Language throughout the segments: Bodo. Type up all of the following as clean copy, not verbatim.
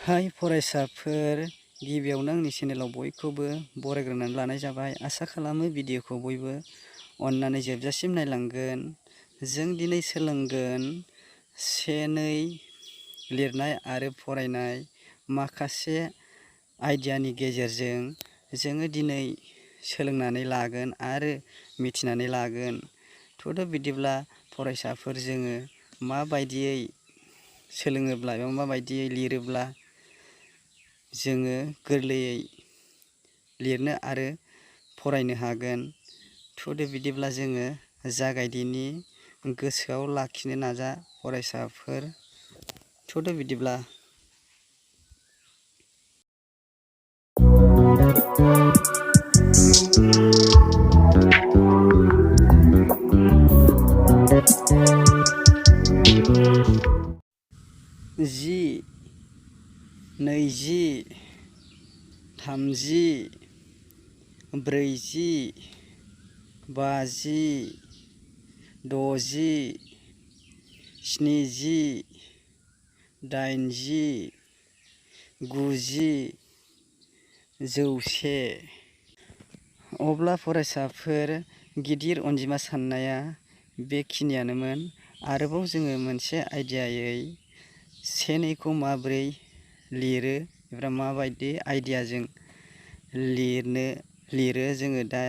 हाय फरायसाफोर, गिबियावनो आंनि चेनेलाव बयखौबो बरायग्रोनानै लानाय जाबाय। आसा खालामो भिडिअखौ बयबो अननानै जोबजासिम नायलांगोन। जों दिनै सोलोंगोन से नै लिरनाय आरो फरायनाय माखासे आइडियानि गेजेरजों जोङो दिनै सोलोंनानै लागोन आरो मिथिनानै लागोन। थ'थ' बिदिब्ला फरायसाफोर, जोङो माबायदियै सोलोङोब्ला एबा माबायदियै लिरोब्ला जोङो गोरलैयै लिरनो आरो फरायनो हागोन। थ'दो बिदिब्ला जोङो जागायदिनि। गोसोआव लाखिनो नाजा फरायसाफोर। थ'दो बिदिब्ला जि, नैजि, थामजि, ब्रैजि, बाजि, द'जि, स्निजि, दाइनजि, गुजि, जौसे। अब्ला फरायसाफोर, गिदिर अनजिमा साननाया बेखिनियानोमोन। आरोबाव जोङो मोनसे आइडियायै से नैखौ माबोरै लिरो एबा माबायदि आइडियाजों लिरो जोङो दा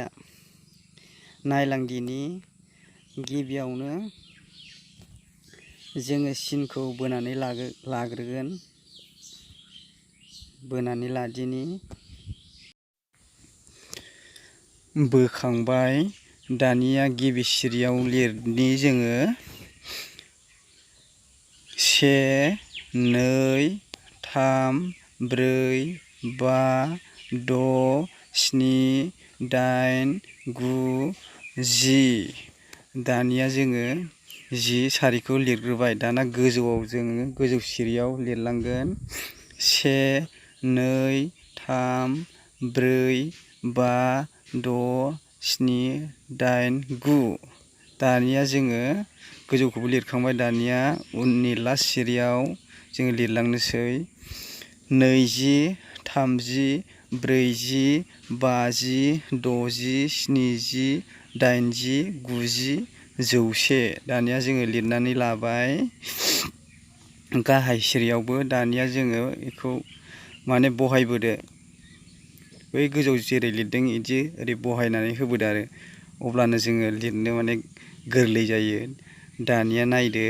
नायलांदिनि। गिबियावनो जोङो सिनखौ बोनानै लाग्रोगोन। बोनानै लादिनि। बोखांबाय। दानिया गिबि सिरियाव लिरनि जोङो से नै थाम ब्रै बा द' स्नि दाइन गु जि। दानिया जोङो जि सारिखौ लिरग्रोबाय। दाना गोजौआव जोङो गोजौ सिरियाव लिरलांगोन से नै थाम ब्रै बा द' स्नि दाइन गु। दानिया जोङो गोजौखौबो लिरखांबाय। दानिया उननि लास्ट सिरियाव जोङो लिरलांनोसै नैजि, थामजि, ब्रैजि, बाजि, द'जि, स्निजि, दाइनजि, गुजि, जौसे। दानिया जोङो लिरनानै लाबाय गाहाय सिरियावबो। दानिया जोङो बेखौ माने बहायबोदो। बै गोजौ जेरै लिरदों बिदि ओरै बहायनानै होबोदो आरो। अब्लानो जोङो लिरनो माने गोरलै जायो। दानिया नायदो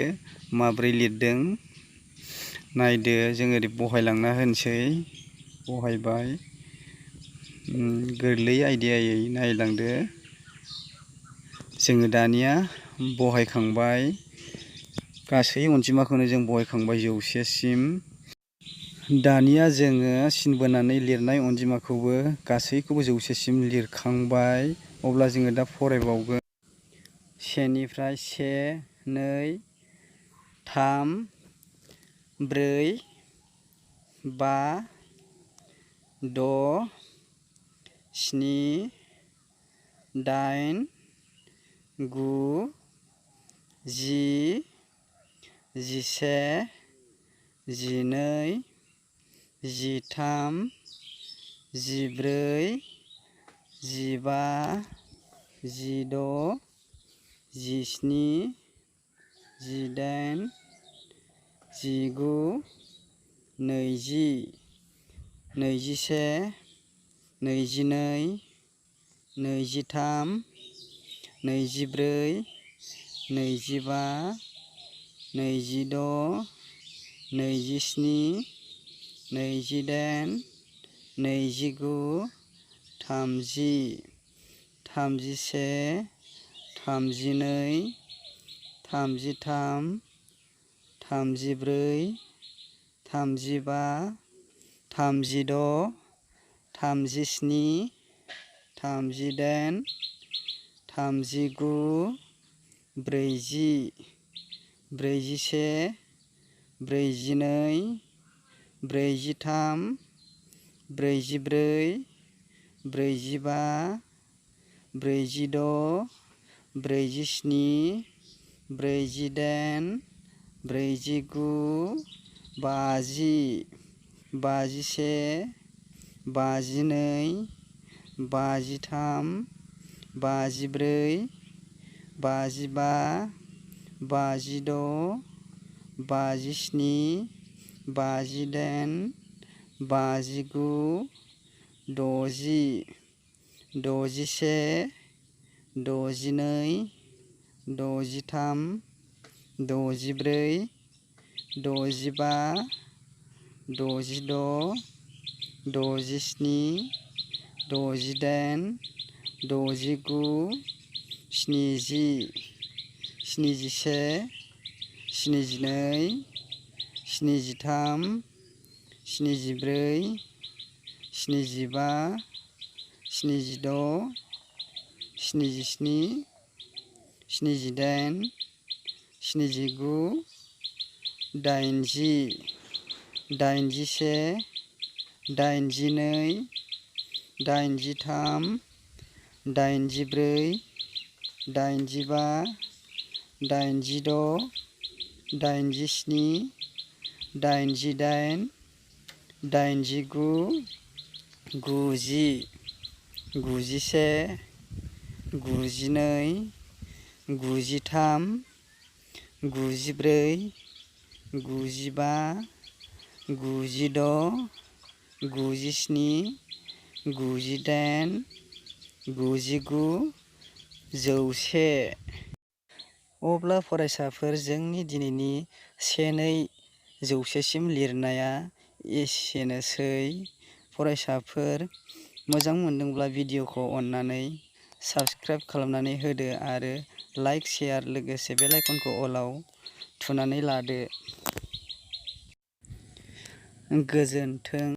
माब्रै लिरदों। नायदो, जों ओरै बहायलांना होनोसै। बहायबाय। गोरलै आइडियायै नायलांदो। जोङो दानिया बहायखांबाय। गासै अनजिमाखौनो जों बहायखांबाय जौसेसिम। दानिया जोङो सिन बोनानै लिरनाय अनजिमाखौबो गासैखौबो जौसेसिम लिरखांबाय। अब्ला जोङो दा फरायबावगोन। सेनिफ्राय से नै थाम ब्रै बा द' स्नि दाइन गु जि, जिसे, जिनै, जिथाम, जिब्रै, जिबा, जिद', जिस्नि, जिदाइन, जिगु, नैजि, नैजिसे, नैजिनै, नैजिथाम, नैजिब्रै, नैजिबा, नैजिद', नैजिस्नि, नैजिदाइन, नैजिगु, थामजि, थामजिसे, थामजिनै, थामजिथाम, थामजिब्रै, थामजिबा, थामजिद', थामजिस्नि, थामजिदाइन, थामजिगु, ब्रैजि, ब्रैजिसे, ब्रैजिनै, ब्रैजिथाम, ब्रैजिब्रै, ब्रैजिबा, ब्रैजिद', ब्रैजिस्नि, ब्रैजिदाइन, ब्रैजिगु, बाजि, 51 52 53 54 55 56 57 58 59 60 61 62 63 64 65 66 67 68 69 70 71 72 73 74 75 76 77 78 79 80 81 82 83 84 85 86 87 88 89 90 91 92 93 94 95 96 97 98 99 100। अब्ला फरायसाफोर जोंनि दिनैनि 1-2 जौसेसिम लिरनाया एसेनोसै। फरायसाफोर मोजां मोनदोंब्ला भिडिअखौ अननानै साबस्क्राइब खालामनानै होदो आरो लाइक शेयार लोगोसे बेल आइकनखौ अलाव थुनानै लादो। गोजोन्थों।